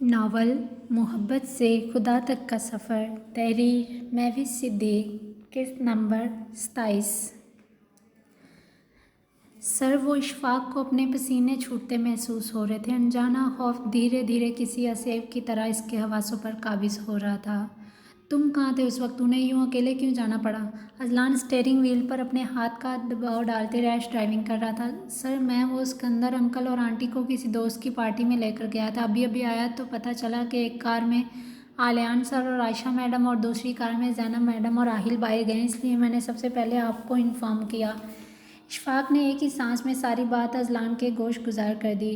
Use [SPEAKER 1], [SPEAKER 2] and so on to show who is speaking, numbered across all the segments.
[SPEAKER 1] Novel मोहब्बत से खुदा तक का सफ़र, तहरीर महविश सिद्दीक, किस्त नंबर 27। सर वो इशफाक को अपने पसीने छूटते महसूस हो रहे थे। अनजाना खौफ धीरे धीरे किसी असेब की तरह इसके हवासों पर काबिज हो रहा था। तुम कहाँ थे उस वक्त? उन्हें यूँ अकेले क्यों जाना पड़ा? अजलान स्टीयरिंग व्हील पर अपने हाथ का दबाव डालते रैश ड्राइविंग कर रहा था। सर मैं वो सिकंदर अंकल और आंटी को किसी दोस्त की पार्टी में लेकर गया था। अभी अभी आया तो पता चला कि एक कार में आलियान सर और आयशा मैडम और दूसरी कार में जैनब मैडम और आहिल भाई गए, इसलिए मैंने सबसे पहले आपको इन्फॉर्म किया। इशफाक ने एक ही सांस में सारी बात अजलान के गोश गुजार कर दी।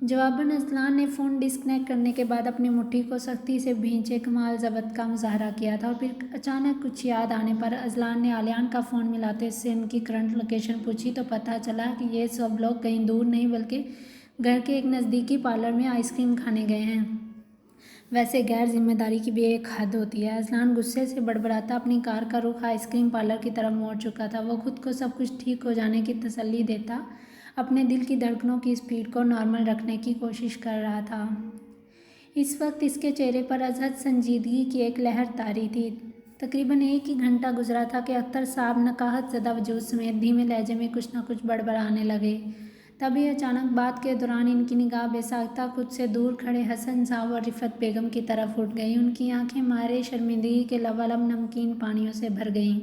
[SPEAKER 1] जवाबन अजलान ने फ़ोन डिस्कनेक्ट करने के बाद अपनी मुट्ठी को सख्ती से भींचे कमाल ज़बत का मुजाहरा किया था और फिर अचानक कुछ याद आने पर अजलान ने आलियान का फ़ोन मिलाते उससे उनकी करंट लोकेशन पूछी तो पता चला कि ये सब लोग कहीं दूर नहीं बल्कि घर के एक नज़दीकी पार्लर में आइसक्रीम खाने गए हैं। वैसे गैर जिम्मेदारी की भी एक हद होती है। अजलान गुस्से से बड़बड़ाता अपनी कार का रुख आइसक्रीम पार्लर की तरफ मोड़ चुका था। वो खुद को सब कुछ ठीक हो जाने की तसल्ली देता अपने दिल की धड़कनों की स्पीड को नॉर्मल रखने की कोशिश कर रहा था। इस वक्त इसके चेहरे पर अजहद संजीदगी की एक लहर तारी थी। तकरीबन एक ही घंटा गुजरा था कि अख्तर साहब नकाहत ज़दा वजूद समेत धीमे लहजे में कुछ न कुछ बड़बड़ाने लगे। तभी अचानक बात के दौरान इनकी निगाह बेसाख्ता खुद से दूर खड़े हसन साहब और रिफ़त बेगम की तरफ उठ गई। उनकी आंखें मारे शर्मिंदगी के लबालब नमकीन पानियों से भर गईं।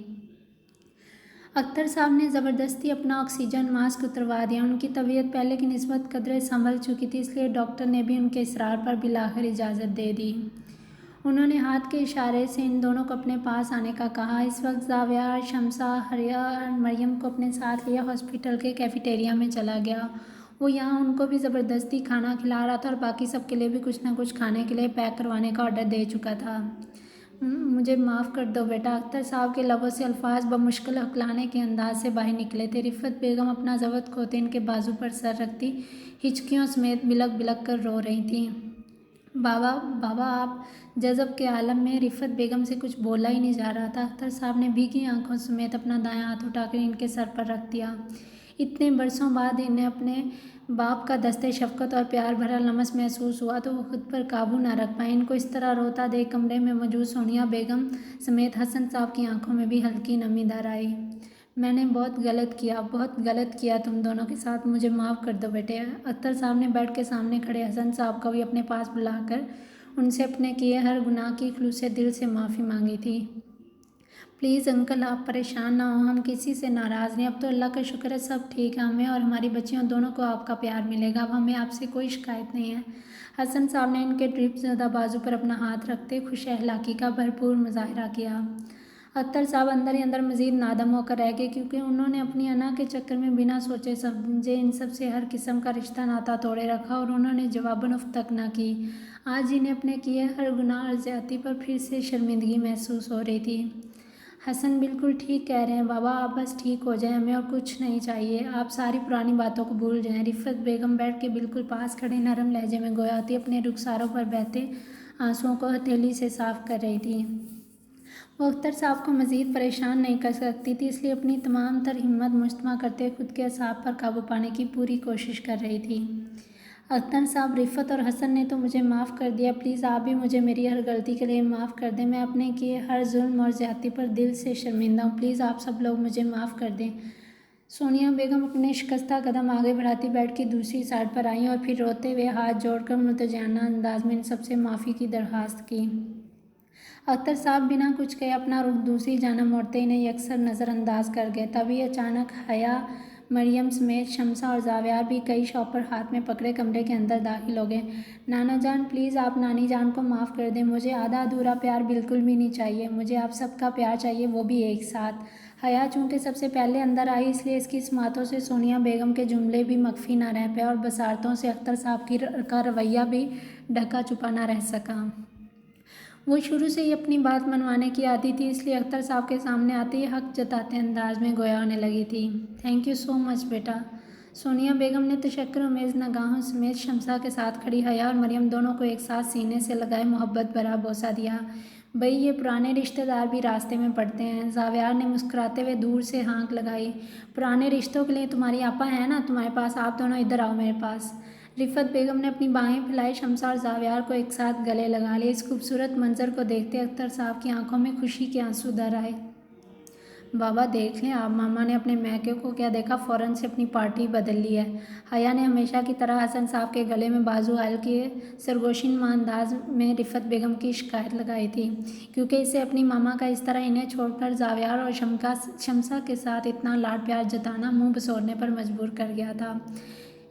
[SPEAKER 1] अख्तर साहब ने ज़बरदस्ती अपना ऑक्सीजन मास्क उतरवा दिया। उनकी तबीयत पहले की निस्बत कदरे संभल चुकी थी, इसलिए डॉक्टर ने भी उनके इसरार पर बिलाखिर इजाज़त दे दी। उन्होंने हाथ के इशारे से इन दोनों को अपने पास आने का कहा। इस वक्त जावियार, शमसा, हरिया और मरियम को अपने साथ लिया हॉस्पिटल के कैफेटेरिया में चला गया। वो यहाँ उनको भी ज़बरदस्ती खाना खिला रहा था और बाकी सबके लिए भी कुछ न कुछ खाने के लिए पैक करवाने का ऑर्डर दे चुका था। मुझे माफ़ कर दो बेटा, अख्तर साहब के लबों से अल्फाज बमुश्किल हकलाने के अंदाज से बाहर निकले थे। रिफ़त बेगम अपना ज़बत खोते इनके बाजू पर सर रखती हिचकियों समेत बिलक बिलक कर रो रही थी। बाबा बाबा आप जज़ब के आलम में। रिफ़त बेगम से कुछ बोला ही नहीं जा रहा था। अख्तर साहब ने भीगी आंखों समेत अपना दायां हाथ उठाकर इनके सर पर रख दिया। इतने बरसों बाद इन्हें अपने बाप का दस्ते शफ़क़त और प्यार भरा लमस महसूस हुआ तो वो खुद पर काबू ना रख पाए। इनको इस तरह रोता देख कमरे में मौजूद सोनिया बेगम समेत हसन साहब की आंखों में भी हल्की नमी दर आई। मैंने बहुत गलत किया तुम दोनों के साथ, मुझे माफ़ कर दो बेटे। अख्तर साहब ने बेड के सामने खड़े हसन साहब को भी अपने पास बुलाकर उनसे अपने किए हर गुनाह की खुलूस दिल से माफ़ी मांगी थी। प्लीज़ अंकल आप परेशान ना हो, हम किसी से नाराज़ नहीं। अब तो अल्लाह का शुक्र है सब ठीक है। हमें और हमारी बच्चियों दोनों को आपका प्यार मिलेगा। अब हमें आपसे कोई शिकायत नहीं है। हसन साहब ने इनके ड्रिप ज़दा बाजू पर अपना हाथ रखते खुश अखलाकी का भरपूर मुजाहरा किया। अख्तर साहब अंदर ही अंदर मज़ीद नादम होकर रह गए क्योंकि उन्होंने अपनी अना के चक्कर में बिना सोचे समझे इन सब से हर किस्म का रिश्ता नाता तोड़े रखा और उन्होंने जवाबन उफ तक ना की। आज इन्हें अपने किए हर गुनाह और ज़्यादती पर फिर से शर्मिंदगी महसूस हो रही थी। हसन बिल्कुल ठीक कह रहे हैं बाबा, आप बस ठीक हो जाएं, हमें और कुछ नहीं चाहिए। आप सारी पुरानी बातों को भूल जाएं। रिफ़त बेगम बैठ के बिल्कुल पास खड़े नरम लहजे में गोया होती अपने रुखसारों पर बहते आंसुओं को हथेली से साफ कर रही थी। वो अख्तर साहब को मज़ीद परेशान नहीं कर सकती थी, इसलिए अपनी तमाम तर हिम्मत मुजतमा करते खुद के असाब पर काबू पाने की पूरी कोशिश कर रही थी। अख्तर साहब, रिफ़त और हसन ने तो मुझे माफ़ कर दिया, प्लीज़ आप भी मुझे मेरी हर गलती के लिए माफ़ कर दें। मैं अपने किए हर जुल्म और ज़्यादती पर दिल से शर्मिंदा हूँ। प्लीज़ आप सब लोग मुझे माफ़ कर दें। सोनिया बेगम अपने शिकस्ता कदम आगे बढ़ाती बेड की दूसरी साइड पर आईं और फिर रोते हुए हाथ जोड़कर मुतज़ाना अंदाज में इन सबसे माफ़ी की दरख्वास्त की। अख्तर साहब बिना कुछ कहे अपना रुख दूसरी जाना मोड़ते इन्हें यकसर नज़रअंदाज कर गए। तभी अचानक हया, मरियम समेत शमसा और जावियार भी कई शॉपर हाथ में पकड़े कमरे के अंदर दाखिल हो गए। नाना जान प्लीज़ आप नानी जान को माफ़ कर दें, मुझे आधा अधूरा प्यार बिल्कुल भी नहीं चाहिए, मुझे आप सबका प्यार चाहिए, वो भी एक साथ। हया चूँकि सबसे पहले अंदर आई इसलिए इसकी समातों से सोनिया बेगम के जुमले भी मख्फी ना रह पाए और बसारतों से अख्तर साहब का रवैया भी ढका छुपा ना रह सका। वो शुरू से ही अपनी बात मनवाने की आदी थी, इसलिए अख्तर साहब के सामने आते ही हक जताते अंदाज में गोया होने लगी थी। थैंक यू सो मच बेटा। सोनिया बेगम ने तशक्कुर अमेज़ नगाहों समेत शमसा के साथ खड़ी हया और मरियम दोनों को एक साथ सीने से लगाए मोहब्बत भरा बोसा दिया। भई ये पुराने रिश्तेदार भी रास्ते में पड़ते हैं। जावियार ने मुस्कुराते हुए दूर से हाँक लगाई। पुराने रिश्तों के लिए तुम्हारी आपा है ना तुम्हारे पास, आप दोनों इधर आओ मेरे पास। رفت بیگم نے اپنی باہیں پھیلائی، شمسہ اور زاویار کو ایک ساتھ گلے لگا لیا۔ اس خوبصورت منظر کو دیکھتے اختر صاحب کی آنکھوں میں خوشی کے آنسو در آئے۔ بابا دیکھ لیں آپ، ماما نے اپنے میکے کو کیا دیکھا، فوراً سے اپنی پارٹی بدل لی ہے۔ حیا نے ہمیشہ کی طرح حسن صاحب کے گلے میں بازو حائل کیے سرگوشی انداز میں رفت بیگم کی شکایت لگائی تھی، کیونکہ اسے اپنی ماما کا اس طرح انہیں چھوڑ کر زاویار اور شمسہ کے ساتھ اتنا لاڈ پیار جتانا منہ بسورنے پر مجبور کر گیا تھا۔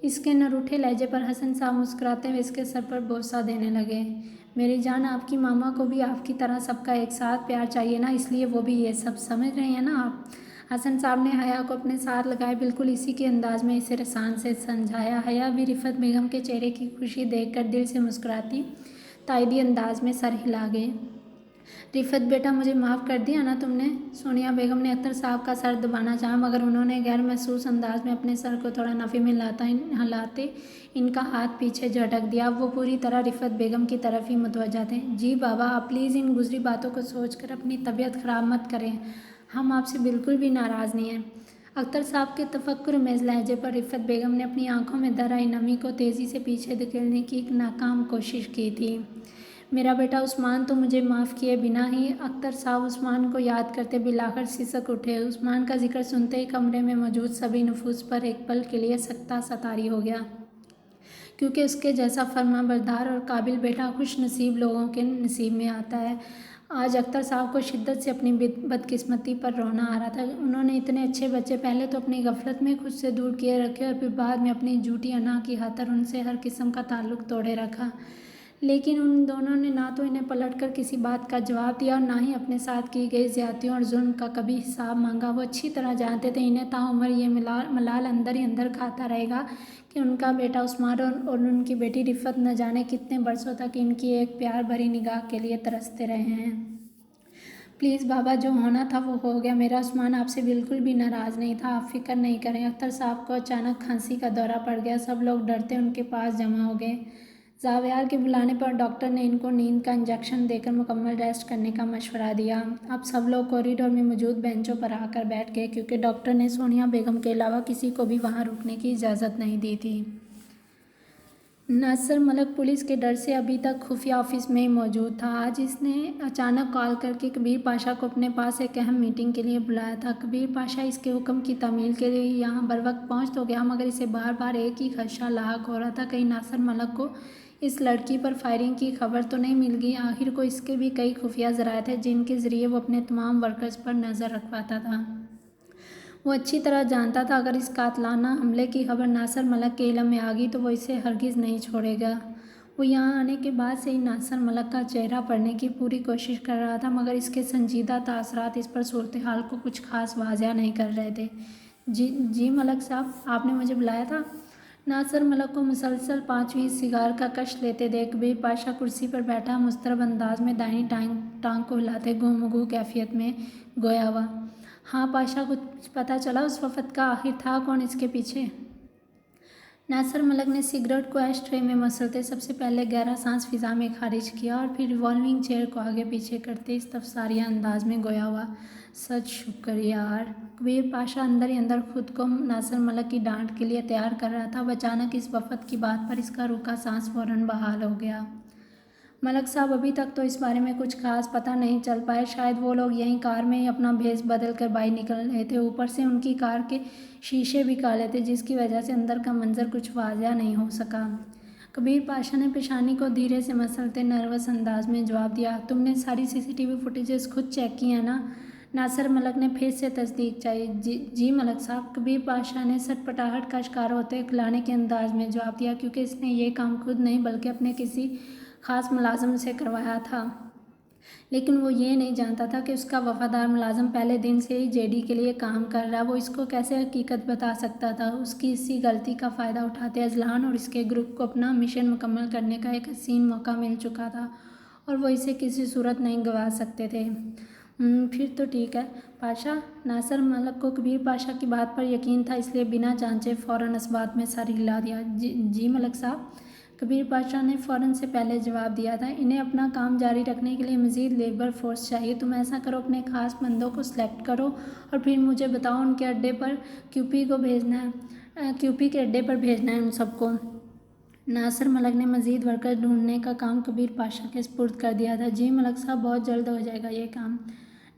[SPEAKER 1] اس کے نہ روٹھے لہجے پر حسن صاحب مسکراتے ہوئے اس کے سر پر بوسہ دینے لگے۔ میری جان، آپ کی ماما کو بھی آپ کی طرح سب کا ایک ساتھ پیار چاہیے نا، اس لیے وہ بھی یہ سب سمجھ رہی ہیں نا آپ۔ حسن صاحب نے حیا کو اپنے ساتھ لگائے بالکل اسی کے انداز میں اسے رسان سے سمجھایا۔ حیا بھی رفت بیگم کے چہرے کی خوشی دیکھ کر دل سے مسکراتی تائیدی انداز میں سر ہلا گئی۔ رفت بیٹا، مجھے معاف کر دیا نا تم نے؟ سونیا بیگم نے اختر صاحب کا سر دبانا چاہا، مگر انہوں نے غیر محسوس انداز میں اپنے سر کو تھوڑا نفی میں ہلاتے ان کا ہاتھ پیچھے جھٹک دیا۔ اب وہ پوری طرح رفت بیگم کی طرف ہی متوجہ تھے۔ جی بابا، آپ پلیز ان گزری باتوں کو سوچ کر اپنی طبیعت خراب مت کریں، ہم آپ سے بالکل بھی ناراض نہیں ہیں۔ اختر صاحب کے تفکر میز لہجے پر رفت بیگم نے اپنی آنکھوں میں در آئی نمی کو تیزی سے پیچھے دھکیلنے کی ایک ناکام کوشش کی تھی۔ میرا بیٹا عثمان تو مجھے معاف کیے بنا ہی۔ اختر صاحب عثمان کو یاد کرتے بالآخر سسک اٹھے۔ عثمان کا ذکر سنتے ہی کمرے میں موجود سبھی نفوس پر ایک پل کے لیے سکتہ ساری ہو گیا، کیونکہ اس کے جیسا فرما بردار اور قابل بیٹا خوش نصیب لوگوں کے نصیب میں آتا ہے۔ آج اختر صاحب کو شدت سے اپنی بدقسمتی پر رونا آ رہا تھا۔ انہوں نے اتنے اچھے بچے پہلے تو اپنی غفلت میں خود سے دور کیے رکھے اور پھر بعد میں اپنی جھوٹی انا کی خاطر ان سے ہر قسم کا تعلق توڑے رکھا، لیکن ان دونوں نے نہ تو انہیں پلٹ کر کسی بات کا جواب دیا اور نہ ہی اپنے ساتھ کی گئی زیادتیوں اور ظلم کا کبھی حساب مانگا۔ وہ اچھی طرح جانتے تھے انہیں تاعمر یہ ملال اندر ہی اندر کھاتا رہے گا کہ ان کا بیٹا عثمان اور ان کی بیٹی رفت نہ جانے کتنے برسوں تک ان کی ایک پیار بھری نگاہ کے لیے ترستے رہے ہیں۔ پلیز بابا، جو ہونا تھا وہ ہو گیا۔ میرا عثمان آپ سے بالکل بھی ناراض نہیں تھا، آپ فکر نہیں کریں۔ اختر صاحب کو اچانک کھانسی کا دورہ پڑ گیا، سب لوگ ڈرتے ان کے پاس جمع ہو گئے۔ زاویار کے بلانے پر ڈاکٹر نے ان کو نیند کا انجیکشن دے کر مکمل ریسٹ کرنے کا مشورہ دیا۔ اب سب لوگ کوریڈور میں موجود بینچوں پر آ کر بیٹھ گئے، کیونکہ ڈاکٹر نے سونیا بیگم کے علاوہ کسی کو بھی وہاں رکنے کی اجازت نہیں دی تھی۔ ناصر ملک پولیس کے ڈر سے ابھی تک خفیہ آفس میں ہی موجود تھا۔ آج اس نے اچانک کال کر کے کبیر پاشا کو اپنے پاس ایک اہم میٹنگ کے لیے بلایا تھا۔ کبیر پاشا اس کے حکم کی تعمیل کے لیے یہاں بروقت پہنچ تو گیا، مگر اسے بار بار ایک ہی خدشہ لاحق ہو رہا تھا، کہیں ناصر ملک کو اس لڑکی پر فائرنگ کی خبر تو نہیں مل گئی۔ آخر کو اس کے بھی کئی خفیہ ذرائع تھے جن کے ذریعے وہ اپنے تمام ورکرز پر نظر رکھواتا تھا۔ وہ اچھی طرح جانتا تھا اگر اس قاتلانہ حملے کی خبر ناصر ملک کے علم میں آ گئی تو وہ اسے ہرگز نہیں چھوڑے گا۔ وہ یہاں آنے کے بعد سے ہی ناصر ملک کا چہرہ پڑھنے کی پوری کوشش کر رہا تھا، مگر اس کے سنجیدہ تاثرات اس پر صورتحال کو کچھ خاص واضح نہیں کر رہے تھے۔ جی ملک صاحب، آپ نے مجھے بلایا تھا؟ ناصر ملک کو مسلسل 5ویں سگار کا کش لیتے دیکھ کبیر پاشا کرسی پر بیٹھا مضطرب انداز میں دائیں ٹانگ کو ہلاتے گم و گو کیفیت میں گویا ہوا۔ ہاں پاشا، کچھ پتہ چلا اس وفد کا؟ آخر تھا کون اس کے پیچھے؟ ناصر ملک نے سگریٹ کو ایش ٹرے میں مسلتے سب سے پہلے گہرا سانس فضا میں خارج کیا اور پھر ریوالونگ چیئر کو آگے پیچھے کرتے استفساریہ انداز میں گویا ہوا۔ سچ شکر یار۔ کبیر پاشا اندر ہی اندر خود کو ناصر ملک کی ڈانٹ کے لیے تیار کر رہا تھا۔ اچانک اس وفد کی بات پر اس کا رکا سانس فوراً بحال ہو گیا۔ ملک صاحب، ابھی تک تو اس بارے میں کچھ خاص پتہ نہیں چل پایا، شاید وہ لوگ یہیں کار میں ہی اپنا بھیس بدل کر باہر نکل رہے تھے، اوپر سے ان کی کار کے شیشے بھی کالے تھے، جس کی وجہ سے اندر کا منظر کچھ واضح نہیں ہو سکا۔ کبیر پاشا نے پیشانی کو دھیرے سے مسلتے نروس انداز میں جواب دیا۔ تم نے ساری CCTV فوٹیجز خود چیک کی ہیں نا؟ ناصر ملک نے پھر سے تصدیق چاہی۔ جی ملک صاحب، کبیر پاشا نے سٹپٹاہٹ کا شکار ہوتے کھلانے کے انداز میں جواب دیا، کیونکہ اس نے یہ کام خود نہیں بلکہ اپنے کسی خاص ملازم سے کروایا تھا، لیکن وہ یہ نہیں جانتا تھا کہ اس کا وفادار ملازم پہلے دن سے ہی JD کے لیے کام کر رہا ہے۔ وہ اس کو کیسے حقیقت بتا سکتا تھا؟ اس کی اسی غلطی کا فائدہ اٹھاتے اذلان اور اس کے گروپ کو اپنا مشن مکمل کرنے کا ایک حسین موقع مل چکا تھا اور وہ اسے کسی صورت نہیں گنوا سکتے تھے۔ پھر تو ٹھیک ہے پاشا۔ ناصر ملک کو کبیر پاشا کی بات پر یقین تھا، اس لیے بنا جانچے فوراً اس بات میں سر ہلا دیا۔ جی ملک صاحب، کبیر پاشا نے فوراً سے پہلے جواب دیا تھا، انہیں اپنا کام جاری رکھنے کے لیے مزید لیبر فورس چاہیے۔ تم ایسا کرو، اپنے خاص بندوں کو سلیکٹ کرو اور پھر مجھے بتاؤ ان کے اڈے پر QP کے اڈے پر بھیجنا ہے ان سب کو۔ नासिर मलिक ने मज़ीद वर्कर ढूंढने का काम कबीर पाशा के सपुर्द कर दिया था। जी मलिक साहब, बहुत जल्द हो जाएगा ये काम।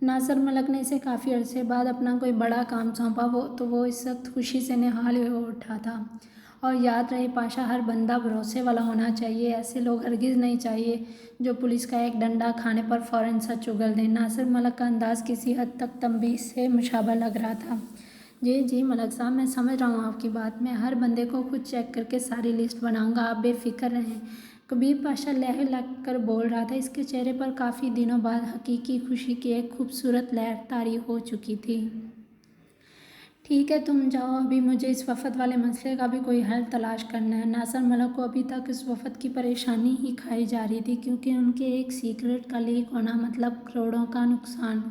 [SPEAKER 1] नासिर मलिक ने इसे काफ़ी अरसे बाद अपना कोई बड़ा काम सौंपा वो इस वक्त खुशी से निहाल हो उठा था। और याद रहे पाशा, हर बंदा भरोसे वाला होना चाहिए। ऐसे लोग हरगिज़ नहीं चाहिए जो पुलिस का एक डंडा खाने पर फ़ौरन सच उगल दें। नासिर मलिक का अंदाज़ किसी हद तक तंबीह से मुशाबह लग रहा था। जी मलिक साहब, मैं समझ रहा हूँ आपकी बात। मैं हर बंदे को खुद चेक करके सारी लिस्ट बनाऊंगा, आप बेफिक्र रहें। कबीर पाशा लह लग कर बोल रहा था। इसके चेहरे पर काफ़ी दिनों बाद हकीकी खुशी की एक खूबसूरत लहर तारी हो चुकी थी। ठीक है, तुम जाओ, अभी मुझे इस वफ़द वाले मसले का भी कोई हल तलाश करना है। नासिर मलिक को अभी तक इस वफ़द की परेशानी ही खाई जा रही थी, क्योंकि उनके एक सीक्रेट का लीक होना मतलब करोड़ों का नुकसान।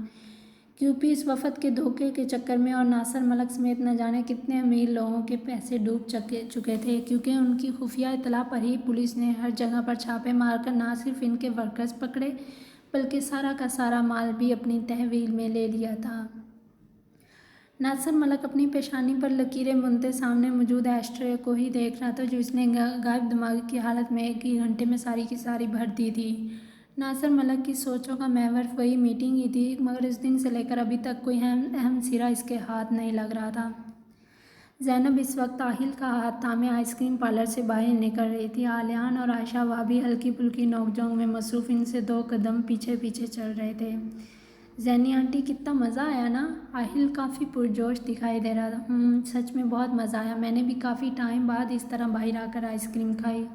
[SPEAKER 1] क्यूपी इस वफ़द के धोखे के चक्कर में और नासिर मलिक समेत न जाने कितने अमीर लोगों के पैसे डूब चुके थे, क्योंकि उनकी खुफिया इतला पर ही पुलिस ने हर जगह पर छापे मारकर न सिर्फ इनके वर्कर्स पकड़े, बल्कि सारा का सारा माल भी अपनी तहवील में ले लिया था। नासिर मलिक अपनी पेशानी पर लकीरें बुनते सामने मौजूद एस्ट्रे को ही देख रहा था, जो इसने गायब दिमाग की हालत में एक ही घंटे में सारी की सारी भर दी थी। नासिर मलिक की सोचों का महवर वही मीटिंग ही थी, मगर इस दिन से लेकर अभी तक कोई अहम सिरा इसके हाथ नहीं लग रहा था। ज़ैनब इस वक्त आहिल का हाथ थामे आइसक्रीम पार्लर से बाहर निकल रही थी। आलियान और आयशा भाभी हल्की फुल्की नोकझोंक में मसरूफ़ इनसे 2 कदम पीछे पीछे चल रहे थे। ज़ैनी आंटी, कितना मज़ा आया ना? आहिल काफ़ी पुरजोश दिखाई दे रहा था। सच में बहुत मज़ा आया। मैंने भी काफ़ी टाइम बाद इस तरह बाहर आकर आइसक्रीम खाई।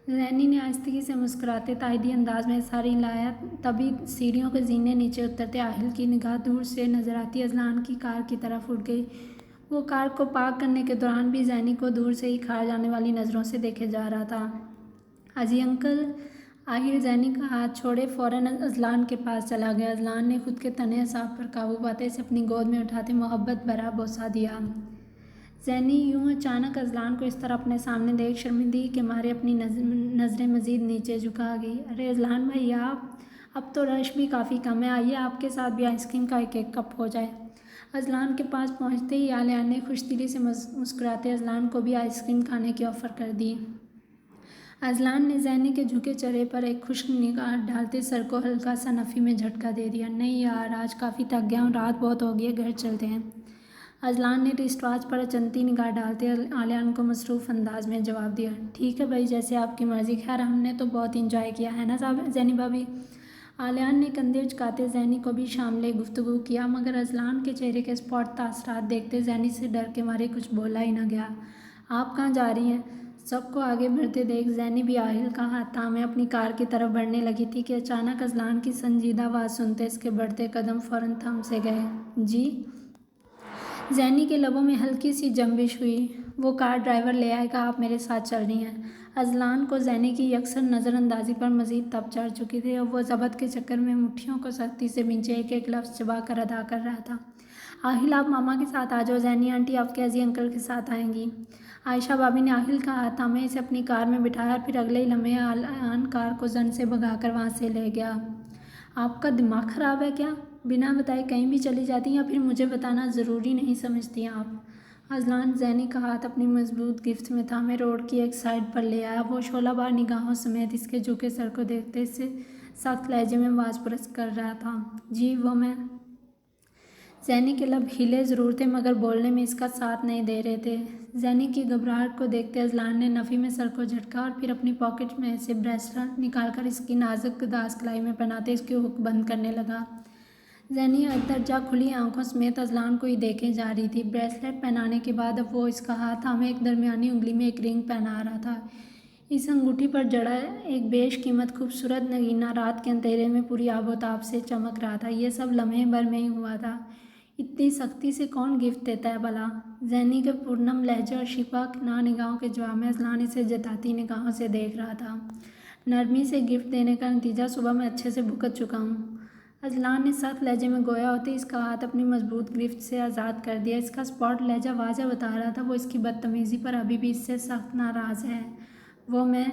[SPEAKER 1] ज़ैनी ने आहिस्तगी से मुस्कुराते ताइदी अंदाज में सारी लाया। तभी सीढ़ियों के जीने नीचे उतरते आहिल की निगाह दूर से नजर आती अजलान की कार की तरफ उठ गई। वो कार को पार्क करने के दौरान भी ज़ैनी को दूर से ही खाए जाने वाली नज़रों से देखे जा रहा था। अजी अंकल। आहिर ज़ैनी का हाथ छोड़े फ़ौरन अजलान के पास चला गया। अजलान ने खुद के तने असाब पर काबू पाते इसे अपनी गोद में उठाते मोहब्बत भरा बोसा दिया। ज़ैनी यूं अचानक अजलान को इस तरह अपने सामने देख शर्मिंदगी के मारे अपनी नज़रें मज़ीद नीचे झुका गई। अरे अजलान भाई, आप, अब तो रश भी काफ़ी कम है, आइए आपके साथ भी आइसक्रीम का एक कप हो जाए। अजलान के पास पहुंचते ही आलियान ने खुशदिली से मुस्कुराते अजलान को भी आइसक्रीम खाने की ऑफ़र कर दी। अजलान ने ज़ैनी के झुके चेहरे पर एक खुश्क निगाह डालते सर को हल्का सा नफ़ी में झटका दे दिया। नहीं यार, आज काफ़ी थक गया हूँ, रात बहुत हो गई है, घर चलते हैं। अजलान ने रिस्टवाच पर अचंती निगाह डालते आलियान को मसरूफ़ अंदाज में जवाब दिया। ठीक है भाई, जैसे आपकी मर्ज़ी। खैर, हमने तो बहुत इंजॉय किया है ना साहब ज़ैनी भाभी। आलियान ने कंधे उचकाते ज़ैनी को भी शामिल गुफ्तगू किया, मगर अजलान के चेहरे के स्पॉट तासरात देखते ज़ैनी से डर के मारे कुछ बोला ही न गया। आप कहाँ जा रही हैं? सबको आगे बढ़ते देख ज़ैनी भी आहिल का हाथ थामे अपनी कार की तरफ बढ़ने लगी थी कि अचानक अजलान की संजीदा आवाज़ सुनते इसके बढ़ते कदम फ़ौरन थम से गए। जी। ज़ैनी के लबों में हल्की सी जंबिश हुई। वो कार ड्राइवर ले आएगा, आप मेरे साथ चल रही हैं। अजलान को ज़ैनी की यकसर नज़रअंदाजी पर मज़ीद तप चढ़ चुकी थी और वो ज़बत के चक्कर में मुट्ठियों को सख्ती से बिंचे एक एक लफ्ज़ चबा कर अदा कर रहा था। आहिल, आप मामा के साथ आ जाओ। ज़ैनी आंटी आपके अजी अंकल के साथ आएंगी। आयशा भाभी ने आहिल का हाथ थामे इसे अपनी कार में बिठाया, फिर अगले ही लम्हे आलियान कार को जन से भगाकर वहाँ से ले गया। आपका दिमाग ख़राब है क्या? बिना बताए कहीं भी चली जाती हैं या फिर मुझे बताना ज़रूरी नहीं समझती आप? अजलान ज़ैनी का हाथ अपनी मजबूत गिफ्ट में थामे रोड की एक साइड पर ले आया। वो शोलाबार निगाहों समेत इसके झुके सर को देखते इससे सख्त लहजे में आवाज़ पुरस्त कर रहा था। जी, वो मैं। ज़ैनी के लब हिले ज़रूर थे, मगर बोलने में इसका साथ नहीं दे रहे थे। ज़ैनी की घबराहट को देखते अजलान ने नफ़ी में सर को झटका और फिर अपनी पॉकेट में से ब्रेसलेट निकालकर इसकी नाजुक दास कलाई में पहनाते इसकी हुक बंद करने लगा। ज़ैनी अदरजा खुली आंखों समेत अजलान को ही देखे जा रही थी। ब्रेसलेट पहनाने के बाद अब वो इसका हाथ हमें एक दरमियानी उंगली में एक रिंग पहना रहा था। इस अंगूठी पर जड़ा एक बेशकीमत खूबसूरत नगीना रात के अंधेरे में पूरी आबोताब से चमक रहा था। ये सब लम्हे भर में ही हुआ था। इतनी सख्ती से कौन गिफ्ट देता है भला? ज़ैनी के पुरनम लहजे और शिकवा ना निगाहों के जवाब में अजलान इसे जताती निगाहों से देख रहा था। नरमी से गिफ्ट देने का नतीजा सुबह मैं अच्छे से भुगत चुका हूँ। अजलान ने सख्त लहजे में गोया होते इसका हाथ अपनी मजबूत गिरफ्त से आज़ाद कर दिया। इसका स्पॉट लहजा वाज़ह बता रहा था वो इसकी बदतमीज़ी पर अभी भी इससे सख्त नाराज़ है। वो मैं।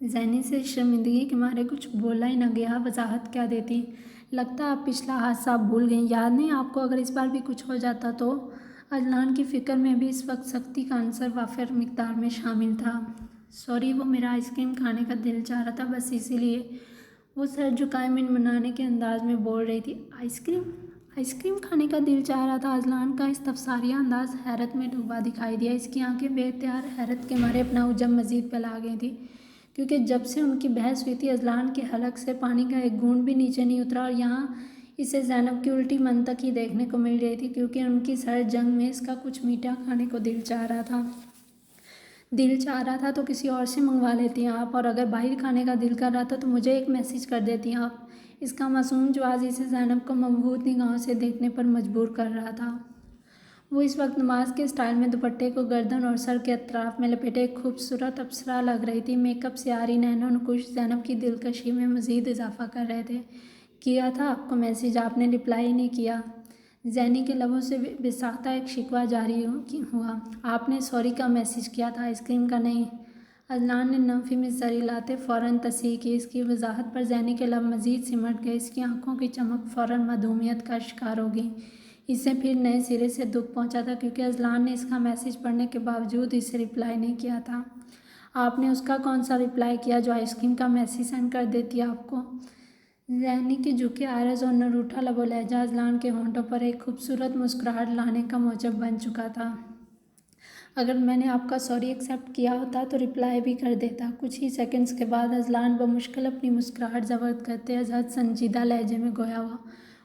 [SPEAKER 1] ज़ैनी से शर्मिंदगी के मारे कुछ बोला ही न गया। वजाहत क्या देती? लगता आप पिछला हादसा आप भूल गई, याद नहीं आपको? अगर इस बार भी कुछ हो जाता तो? अजलान की फ़िक्र में भी इस वक्त सख्ती का अंसर वाफिर मिकदार में शामिल था। सॉरी, वो मेरा आइसक्रीम खाने का दिल चाह रहा था, बस इसीलिए। वो सर झुकाए मिनमनाने के अंदाज में बोल रही थी। आइसक्रीम? आइसक्रीम खाने का दिल चाह रहा था? अजलान का इस तफसारिया अंदाज हैरत में डूबा दिखाई दिया। इसकी आंखें बेख्तियार हैरत के मारे अपना उजम मज़ीद फैला गई थी, क्योंकि जब से उनकी बहस हुई थी अजलान के हलक से पानी का एक बूंद भी नीचे नहीं उतरा, और यहाँ इसे ज़ैनब की उल्टी मंतक ही देखने को मिल रही थी, क्योंकि उनकी सर जंग में इसका कुछ मीठा खाने को दिल चाह रहा था। दिल चाह रहा था तो किसी और से मंगवा लेती आप, और अगर बाहर खाने का दिल कर रहा था तो मुझे एक मैसेज कर देती आप। इसका मासूम जवाब इसे ज़ैनब को मबहूत निगाहों से देखने पर मजबूर कर रहा था। वो इस वक्त नमाज के स्टाइल में दुपट्टे को गर्दन और सर के अतराफ में लपेटे एक खूबसूरत अप्सरा लग रही थी। मेकअप से आ रही नैनो नकुश ज़ैनब की दिलकशी में मज़ीद इजाफा कर रहे थे। किया था आपको मैसेज, आपने रिप्लाई नहीं किया। ज़ैनी के लबों से बेसाख्ता एक शिकवा जारी हुआ। आपने सॉरी का मैसेज किया था, आइसक्रीम का नहीं। अदनान ने नमफी में सर हिलाते फ़ौरन तस्दीक की। इसकी वजाहत पर ज़ैनी के लब मज़ीद सिमट गए। इसकी आंखों की चमक फ़ौरन मधूमियत का शिकार होगी। इससे फिर नए सिरे से दुख पहुंचा था, क्योंकि अजलान ने इसका मैसेज पढ़ने के बावजूद इसे रिप्लाई नहीं किया था। आपने उसका कौन सा रिप्लाई किया जो आइसक्रीम का मैसेज सेंड कर देती आपको? ज़ैनी के झुके आरज़ और नरूठा लबो लहजा अजलान के होंठों पर एक खूबसूरत मुस्कुराहट लाने का मौजब बन चुका था। अगर मैंने आपका सॉरी एक्सेप्ट किया होता तो रिप्लाई भी कर देता। कुछ ही सेकंड्स के बाद अजलान बमुश्किल अपनी मुस्कुराहट ज़ब्त करते अजहद संजीदा लहजे में गोया हुआ।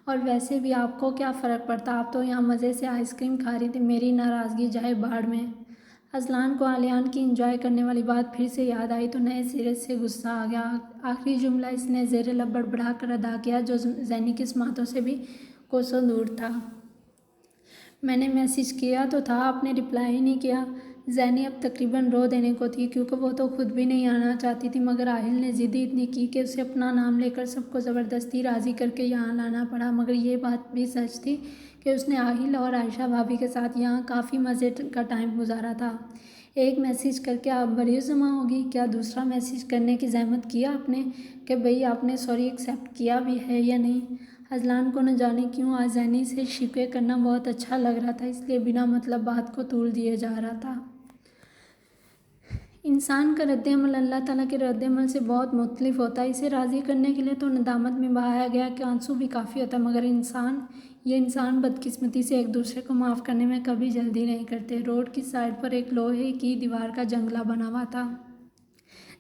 [SPEAKER 1] और वैसे भी आपको क्या फ़र्क पड़ता, आप तो यहाँ मज़े से आइसक्रीम खा रही थी, मेरी नाराज़गी जाए बाढ़ में। अजलान को आलियान की इंजॉय करने वाली बात फिर से याद आई तो नए सिरे से गुस्सा आ गया। आखिरी जुमला इसने ज़ेरे लब बड़बड़ा कर अदा किया, जो ज़ैनी की समातों से भी कोसों दूर था। मैंने मैसेज किया तो था, आपने रिप्लाई ही नहीं किया। ज़ैनी अब तकरीबन रो देने को थी, क्योंकि वो तो खुद भी नहीं आना चाहती थी, मगर आहिल ने ज़िद इतनी की कि उसे अपना नाम लेकर सबको ज़बरदस्ती राज़ी करके यहाँ लाना पड़ा। मगर ये बात भी सच थी कि उसने आहिल और आयशा भाभी के साथ यहाँ काफ़ी मज़े का टाइम गुजारा था। एक मैसेज करके आप बरी जमा होगी, क्या दूसरा मैसेज करने की ज़हमत किया आपने कि भाई आपने सॉरी एक्सेप्ट किया भी है या नहीं? अजलान को न जाने क्यों आज ज़ैनी से शिकवे करना बहुत अच्छा लग रहा था, इसलिए बिना मतलब बात को तूल दिए जा रहा था। इंसान का रद्द-ए-अमल अल्लाह ताला के रद्द-ए-अमल से बहुत मुख्तलिफ होता है। इसे राज़ी करने के लिए तो नदामत में बहाया गया कि आंसू भी काफ़ी होता है, मगर इंसान बदकिस्मती से एक दूसरे को माफ़ करने में कभी जल्दी नहीं करते। रोड की साइड पर एक लोहे की दीवार का जंगला बना हुआ था।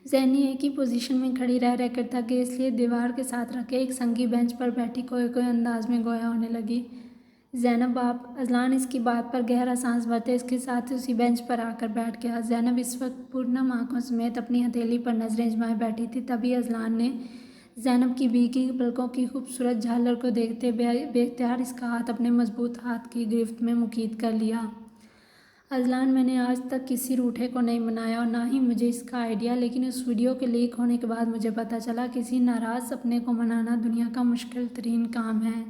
[SPEAKER 1] ज़ैनी एक ही पोजीशन में खड़ी रह कर थक गई, इसलिए दीवार के साथ रखे एक संगी बेंच पर बैठी कोई अंदाज में गोया होने लगी। ज़ैनब आप। अजलान इसकी बात पर गहरा सांस भरते इसके साथ ही उसी बेंच पर आकर बैठ गया। ज़ैनब इस वक्त पूर्णम आंखों समेत अपनी हथेली पर नजरें जमाए बैठी थी। तभी अजलान ने ज़ैनब की भीगी पलकों की खूबसूरत झालर को देखते बेख्तियार इसका हाथ अपने मजबूत हाथ की गिरफ्त में मुकीद कर लिया। अजलान, मैंने आज तक किसी रूठे को नहीं मनाया और ना ही मुझे इसका आइडिया, लेकिन उस वीडियो के लीक होने के बाद मुझे पता चला किसी नाराज़ अपने को मनाना दुनिया का मुश्किल तरीन काम है।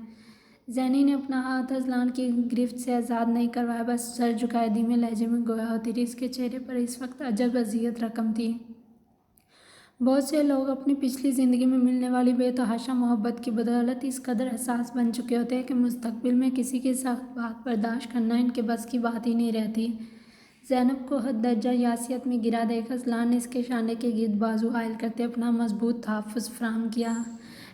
[SPEAKER 1] ज़ैनी ने अपना हाथ अजलान की गिरफ्त से आज़ाद नहीं करवाया, बस सर झुकाए धीमे लहजे में गोया होती रही। इसके चेहरे पर इस वक्त अजब अज़ियत रकम थी। बहुत से लोग अपनी पिछली ज़िंदगी में मिलने वाली बेतहाशा मोहब्बत की बदौलत इस कदर एहसास बन चुके होते हैं कि मुस्तकबिल में किसी की सख्त बात बर्दाश्त करना इनके बस की बात ही नहीं रहती। ज़ैनब को हद दर्जा यासियत में गिरा देख अजलान ने इसके शाने के गिर्द बाजू हायल करते अपना मजबूत तहफ़्फ़ुज़ फराहम किया।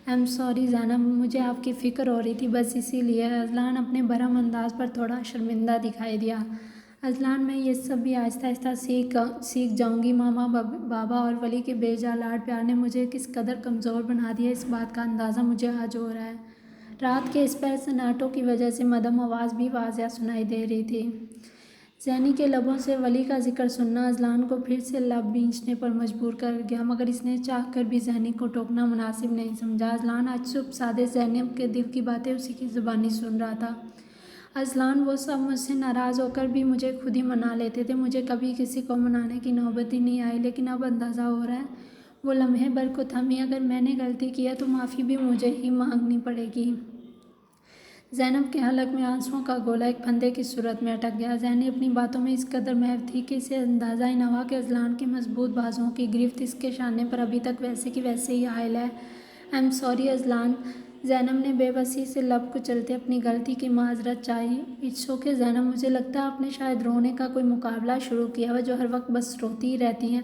[SPEAKER 1] आई एम सॉरी ज़ैनब, मुझे आपकी फ़िक्र हो रही थी, बस इसीलिए। अजलान अपने भरम अंदाज पर थोड़ा शर्मिंदा दिखाई दिया। अजलान, मैं ये सब भी आहिस्ता आहिस्ता सीख जाऊंगी। मामा बाबा और वली के बेजा लाड प्यार ने मुझे किस कदर कमज़ोर बना दिया, इस बात का अंदाज़ा मुझे आज हो रहा है। रात के इस पैर सन्नाटों की वजह से मदम आवाज़ भी वाज़िया सुनाई दे रही थी। ज़ैनी के लबों से वली का जिक्र सुनना अजलान को फिर से लब भींचने पर मजबूर कर गया, मगर इसने चाह कर भी ज़ैनी को टोकना मुनासिब नहीं समझा। अजलान आज चुप सादे ज़ैनब के दिल की बातें उसी की ज़ुबानी सुन रहा था। अजलान, वो सब मुझसे नाराज़ होकर भी मुझे खुद ही मना लेते थे, मुझे कभी किसी को मनाने की नौबत ही नहीं आई, लेकिन अब अंदाज़ा हो रहा है वो लम्हे भर को थमी। अगर मैंने गलती किया तो माफ़ी भी मुझे ही मांगनी पड़ेगी। ज़ैनब के हलक में आंसुओं का गोला एक फंदे की सूरत में अटक गया। ज़ैनी अपनी बातों में इस कदर महव थी कि इसे अंदाज़ा ही न हुआ कि अजलान के मजबूत बाजुओं की गिरफ्त इसके शाने पर अभी तक वैसे की वैसे ही हायल है। I am sorry Azlan. Zainab ने बेबसी से लब कुचलते अपनी गलती की माजरत चाही। इट्स ओके ज़ैनब, मुझे लगता है आपने शायद रोने का कोई मुकाबला शुरू किया हुआ, जो हर वक्त बस रोती ही रहती हैं।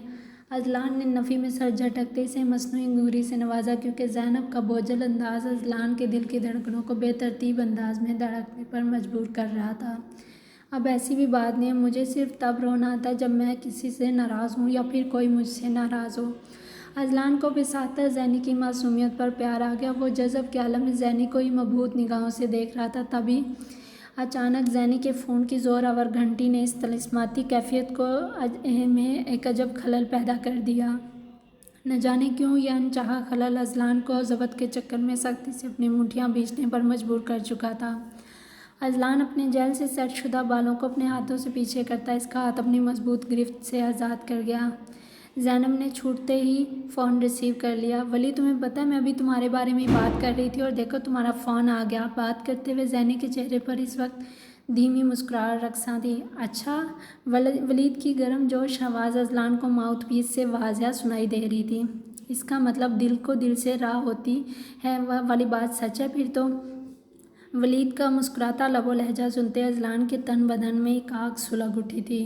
[SPEAKER 1] اذلان نے نفی میں سر جھٹکتے اسے مصنوعی گوری سے نوازا، کیونکہ زینب کا بوجھل انداز اذلان کے دل کی دھڑکنوں کو بے ترتیب انداز میں دھڑکنے پر مجبور کر رہا تھا۔ اب ایسی بھی بات نہیں ہے، مجھے صرف تب رونا آتا ہے جب میں کسی سے ناراض ہوں یا پھر کوئی مجھ سے ناراض ہو۔ اذلان کو بساطت زینی کی معصومیت پر پیار آ گیا۔ وہ جذب کے عالم میں زینی کو ہی مبہوت نگاہوں سے دیکھ رہا تھا۔ تبھی اچانک زینی کے فون کی زور آور گھنٹی نے اس طلسماتی کیفیت کو میں ایک عجب خلل پیدا کر دیا۔ نہ جانے کیوں یہ انچاہا خلل اذلان کو ضبط کے چکر میں سختی سے اپنی مٹھیاں بھینچنے پر مجبور کر چکا تھا۔ اذلان اپنے جیل سے سیٹ شدہ بالوں کو اپنے ہاتھوں سے پیچھے کرتا اس کا ہاتھ اپنی مضبوط گرفت سے آزاد کر گیا۔ زینب نے چھوٹتے ہی فون ریسیو کر لیا۔ ولی تمہیں پتہ ہے میں ابھی تمہارے بارے میں بات کر رہی تھی اور دیکھو تمہارا فون آ گیا۔ بات کرتے ہوئے زینی کے چہرے پر اس وقت دھیمی مسکراہٹ رقصاں تھی۔ اچھا؟ ولید کی گرم جوش آواز اذلان کو ماؤتھ پیس سے واضح سنائی دے رہی تھی۔ اس کا مطلب دل کو دل سے راہ ہوتی ہے والی بات سچ ہے پھر تو۔ ولید کا مسکراتا لب و لہجہ سنتے اذلان کے تن بدن میں ایک آگ سلگ اٹھی تھی۔